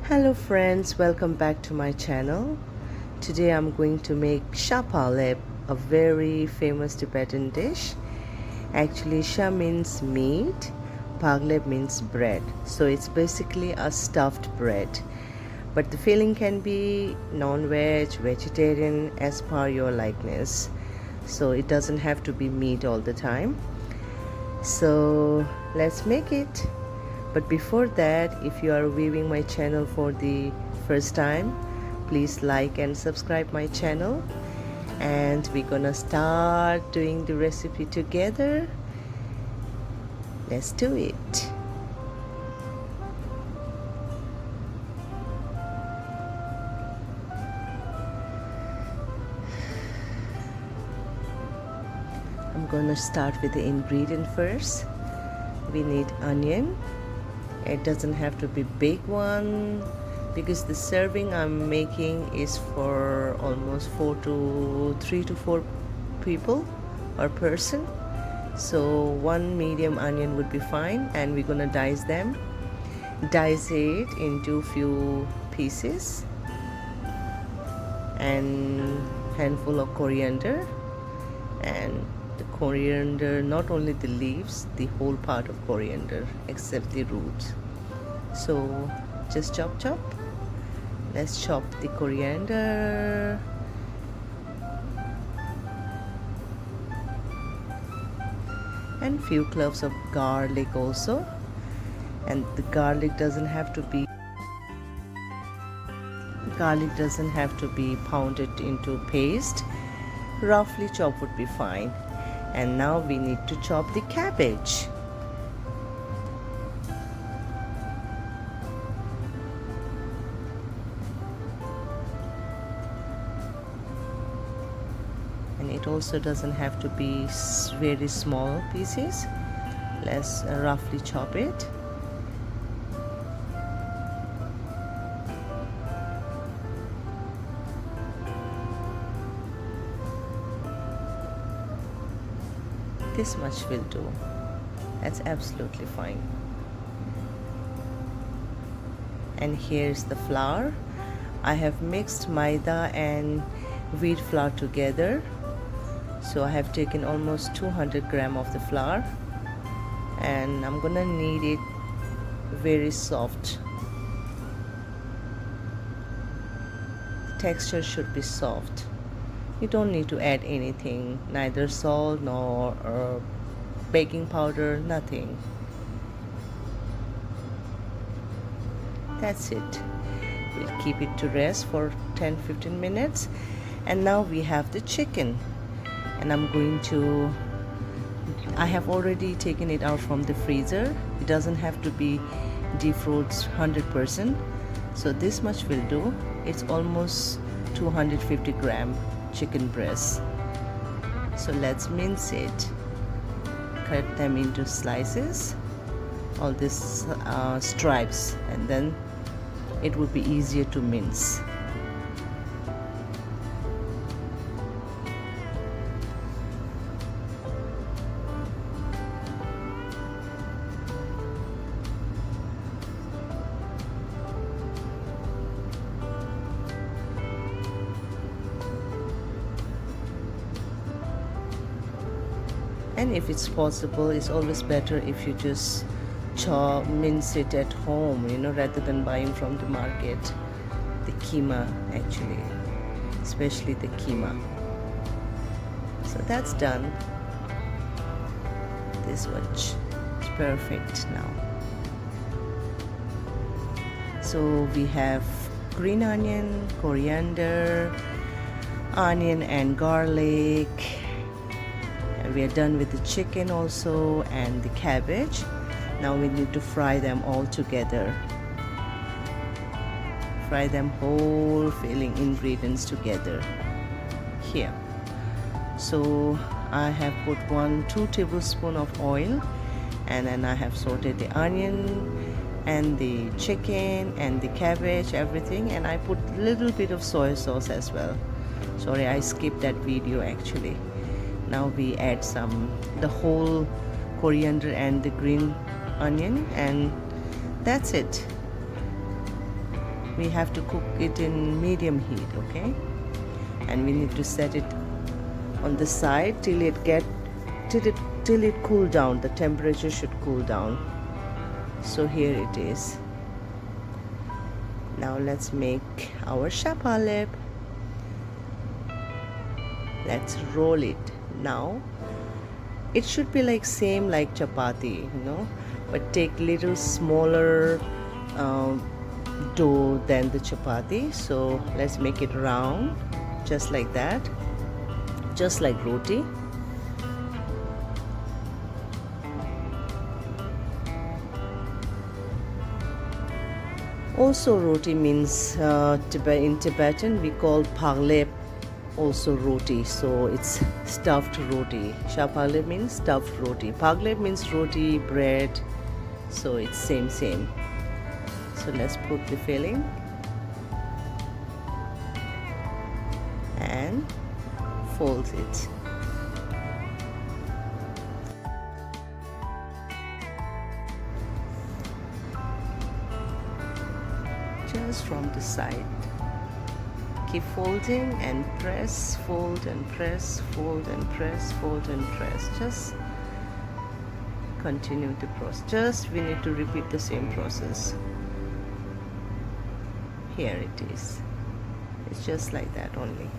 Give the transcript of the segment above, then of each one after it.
Hello friends, welcome back to my channel. Today I'm going to make shapale, a very famous Tibetan dish. Actually, sha means meat, baklep means bread. So it's basically a stuffed bread. But the filling can be non-veg, vegetarian, as per your likeness. So it doesn't have to be meat all the time. So let's make it. But before that, if you are viewing my channel for the first time, please like and subscribe my channel, and we're gonna start doing the recipe together. Let's do it. I'm gonna start with the ingredient first. We need onion. It doesn't have to be big one because the serving I'm making is for almost 3 to 4 people or person. So one medium onion would be fine, and we're gonna dice them. Dice it into few pieces, and handful of coriander, and the coriander, not only the leaves, the whole part of coriander except the roots. So just chop. Let's chop the coriander. And few cloves of garlic also. And the garlic doesn't have to be pounded into paste. Roughly chopped would be fine. And now we need to chop the cabbage. And it also doesn't have to be very small pieces. Let's roughly chop it. This much will do. That's absolutely fine. And here's the flour. I have mixed maida and wheat flour together. So I have taken almost 200 grams of the flour, and I'm gonna knead it very soft. The texture should be soft. You don't need to add anything, neither salt nor baking powder, nothing. That's it. We'll keep it to rest for 10-15 minutes. And now we have the chicken. And I have already taken it out from the freezer. It doesn't have to be defrosted 100%. So this much will do. It's almost 250 grams chicken breast. So let's mince it. Cut them into slices, all these stripes, and then it would be easier to mince. And if it's possible, it's always better if you just mince it at home, rather than buying from the market. The keema, actually, especially the keema. So that's done. This much is perfect now. So we have green onion, coriander, onion and garlic. We are done with the chicken also and the cabbage. Now we need to fry them all together. Fry them whole filling ingredients together here. So I have put 2 tablespoons of oil, and then I have sauteed the onion and the chicken and the cabbage, everything, and I put a little bit of soy sauce as well. Sorry, I skipped that video actually. Now we add the whole coriander and the green onion, and that's it. we have to cook it in medium heat, okay? And we need to set it on the side till it cool down. The temperature should cool down. So here it is. Now let's make our shabalep. Let's roll it. Now it should be like same like chapati, but take little smaller dough than the chapati. So let's make it round, just like that, just like roti. Also, roti means in Tibetan we call balep also roti, so it's stuffed roti. Shapale means stuffed roti. Baklep means roti, bread, so it's same. So let's put the filling and fold it. Just from the side. Keep folding and press, fold and press, fold and press, fold and press. Just continue the process. We need to repeat the same process. Here it is. It's just like that only.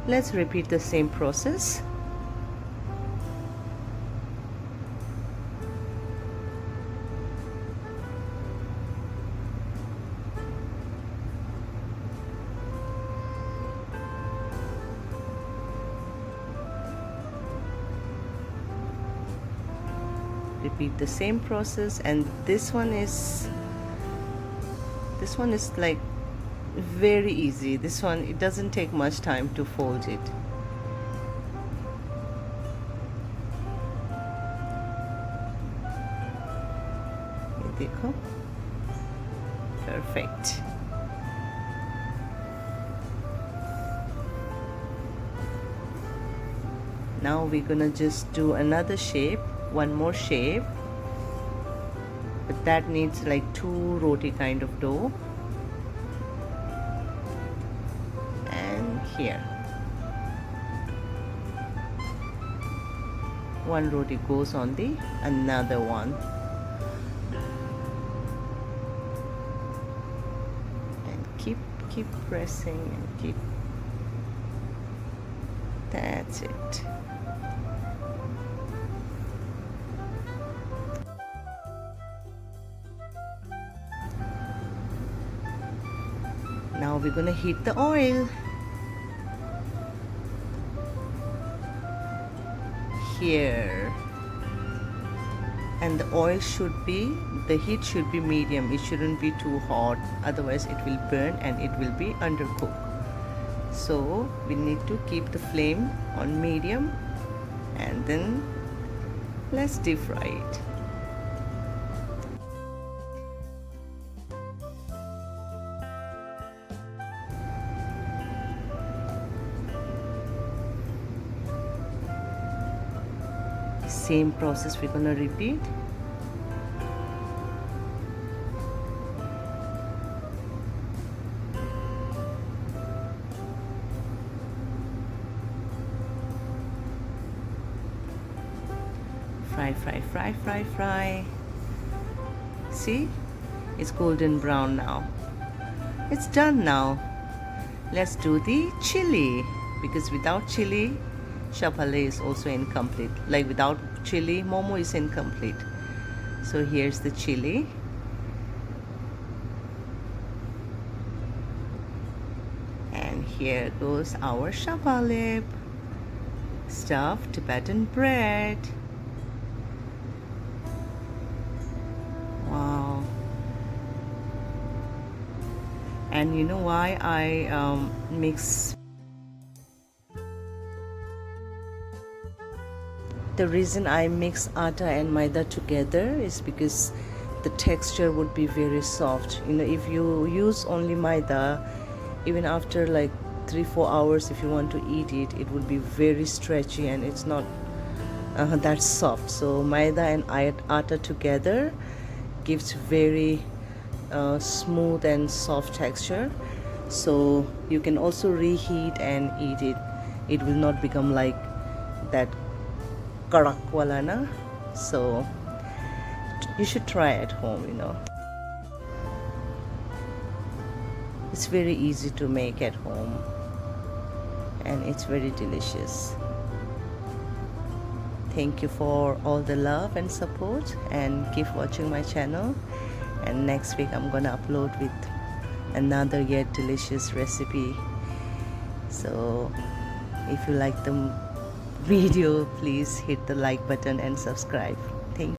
Let's repeat the same process. Repeat the same process, and this one is like very easy. This one, it doesn't take much time to fold it. देखो, perfect. Now we're gonna just do another shape, one more shape, but that needs like 2 roti kind of dough. And here, 1 roti goes on the another one. And keep pressing and keep. That's it. Now we're gonna heat the oil. Here. And the oil should be, the heat should be medium. It shouldn't be too hot, otherwise it will burn and it will be undercooked. So we need to keep the flame on medium, and then let's deep fry it. Same process we're gonna repeat. Fry. See, it's golden brown now. It's done now. Let's do the chili, because without chili, shapale is also incomplete. Like without chili, momo is incomplete. So here's the chili. And here goes our shabalep, stuffed Tibetan bread. Wow. And you know why I mix? The reason I mix atta and maida together is because the texture would be very soft. You know, if you use only maida, even after like 3-4 hours, if you want to eat it, it would be very stretchy and it's not that soft. So maida and atta together gives very smooth and soft texture. So you can also reheat and eat it. It will not become like that karak wala na. So you should try at home, you know. It's very easy to make at home and it's very delicious. Thank you for all the love and support, and keep watching my channel. And next week I'm gonna upload with another yet delicious recipe. So if you like the video, please hit the like button and subscribe.